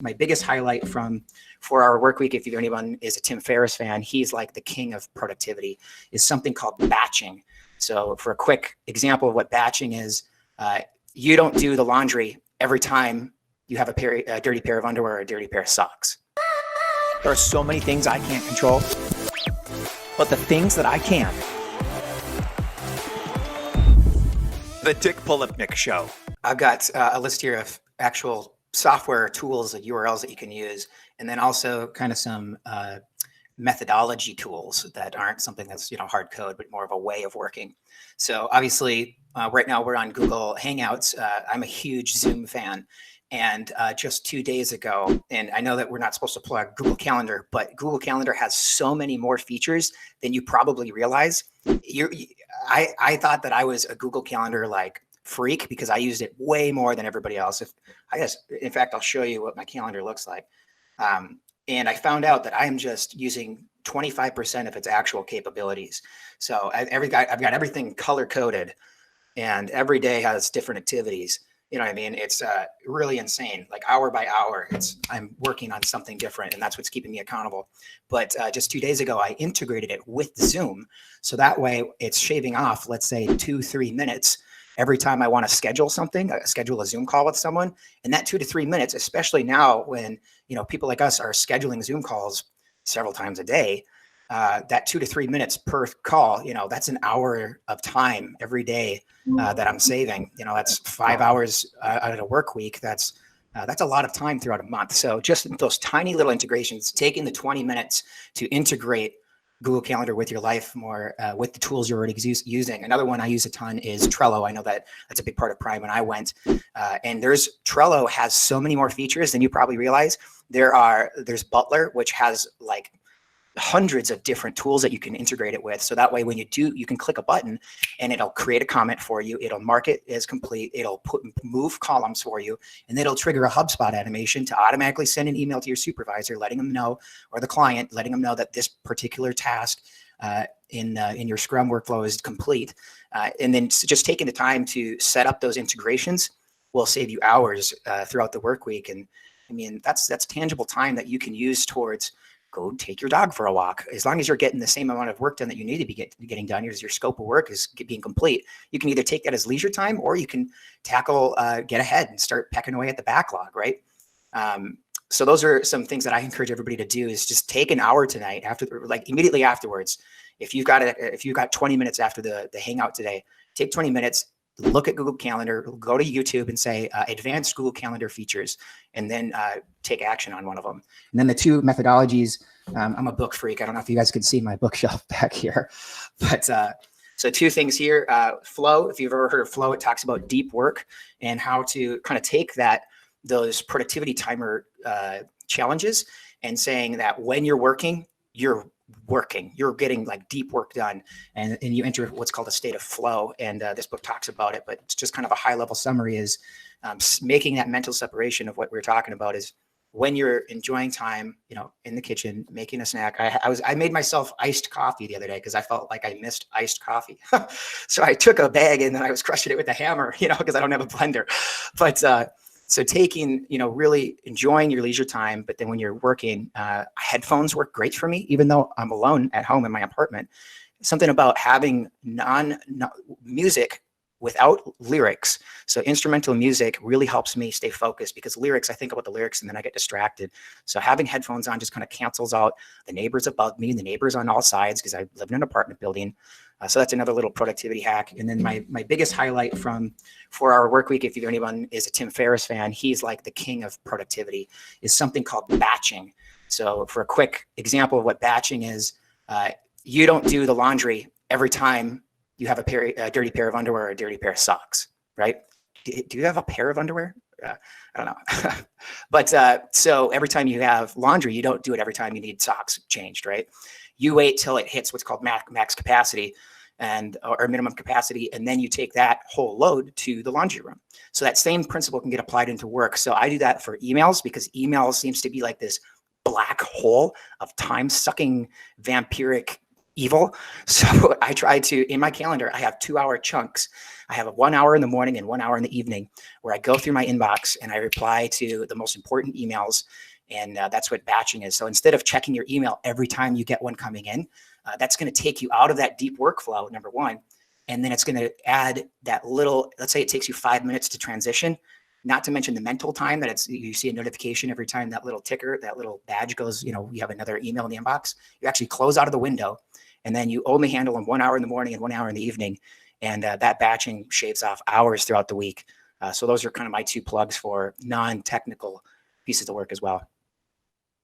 My biggest highlight from 4-Hour Workweek, if anyone is a Tim Ferriss fan, he's like the king of productivity, is something called batching. So for a quick example of what batching is, you don't do the laundry every time you have a dirty pair of underwear or a dirty pair of socks. There are so many things I can't control, but the things that I can. The Dick Polipnick Show. I've got a list here of actual software tools and URLs that you can use, and then also kind of some methodology tools that aren't something that's hard code, but more of a way of working. So obviously, right now we're on Google Hangouts. I'm a huge Zoom fan, and just 2 days ago, and I know that we're not supposed to plug Google Calendar, but Google Calendar has so many more features than you probably realize. I thought that I was a Google Calendar freak because I used it way more than everybody else. In fact, I'll show you what my calendar looks like. And I found out that I'm just using 25% of its actual capabilities. So I've got everything color coded, and every day has different activities. You know what I mean? It's really insane. Like hour by hour, I'm working on something different, and that's what's keeping me accountable. But just 2 days ago, I integrated it with Zoom. So that way it's shaving off, let's say 2-3 minutes every time I want to schedule something, schedule a Zoom call with someone. And that 2 to 3 minutes, especially now when, people like us are scheduling Zoom calls several times a day, that 2 to 3 minutes per call, that's an hour of time every day that I'm saving. That's 5 hours out of a work week. That's a lot of time throughout a month. So just those tiny little integrations, taking the 20 minutes to integrate Google Calendar with your life more, with the tools you're already using. Another one I use a ton is Trello. I know that's a big part of Prime when I went. And Trello has so many more features than you probably realize. There's Butler, which has hundreds of different tools that you can integrate it with. So that way, when you can click a button and it'll create a comment for you. It'll mark it as complete. It'll move columns for you, and then it'll trigger a HubSpot animation to automatically send an email to your supervisor, letting them know, or the client, letting them know that this particular task in your Scrum workflow is complete. And then just taking the time to set up those integrations will save you hours throughout the work week. And I mean, that's tangible time that you can use towards go take your dog for a walk. As long as you're getting the same amount of work done that you need to be getting done, as your scope of work is being complete, you can either take that as leisure time, or you can tackle, get ahead and start pecking away at the backlog, right? So those are some things that I encourage everybody to do, is just take an hour tonight immediately afterwards. If you've got 20 minutes after the hangout today, take 20 minutes, look at Google Calendar, go to YouTube and say advanced Google Calendar features, and then take action on one of them. And then the two methodologies, I'm a book freak. I don't know if you guys can see my bookshelf back here, but so two things here. Flow, if you've ever heard of Flow, it talks about deep work and how to kind of take those productivity timer challenges and saying that when you're working, you're getting deep work done, and you enter what's called a state of flow. And this book talks about it, but it's just kind of a high level summary is making that mental separation of what we're talking about is when you're enjoying time, in the kitchen, making a snack. I made myself iced coffee the other day because I felt like I missed iced coffee. So I took a bag and then I was crushing it with a hammer, because I don't have a blender. But so taking, really enjoying your leisure time, but then when you're working, headphones work great for me, even though I'm alone at home in my apartment. Something about having music without lyrics. So instrumental music really helps me stay focused, because lyrics, I think about the lyrics and then I get distracted. So having headphones on just kind of cancels out the neighbors above me and the neighbors on all sides, because I live in an apartment building. So that's another little productivity hack. And then my biggest highlight from 4-Hour Workweek, if anyone is a Tim Ferriss fan, he's like the king of productivity, is something called batching. So for a quick example of what batching is, you don't do the laundry every time you have a dirty pair of underwear or a dirty pair of socks, right? Do you have a pair of underwear? I don't know. But so every time you have laundry, you don't do it every time you need socks changed, right? You wait till it hits what's called max capacity or minimum capacity, and then you take that whole load to the laundry room. So that same principle can get applied into work. So I do that for emails, because email seems to be like this black hole of time-sucking vampiric evil. So I try to, in my calendar, I have 2-hour chunks. I have a 1 hour in the morning and 1 hour in the evening where I go through my inbox and I reply to the most important emails. And that's what batching is. So instead of checking your email every time you get one coming in, that's going to take you out of that deep workflow, number one. And then it's going to add that little, let's say it takes you 5 minutes to transition, not to mention the mental time that you see a notification every time that little ticker, that little badge goes, you have another email in the inbox. You actually close out of the window, and then you only handle them 1 hour in the morning and 1 hour in the evening. And that batching shaves off hours throughout the week. So those are kind of my two plugs for non-technical pieces of work as well.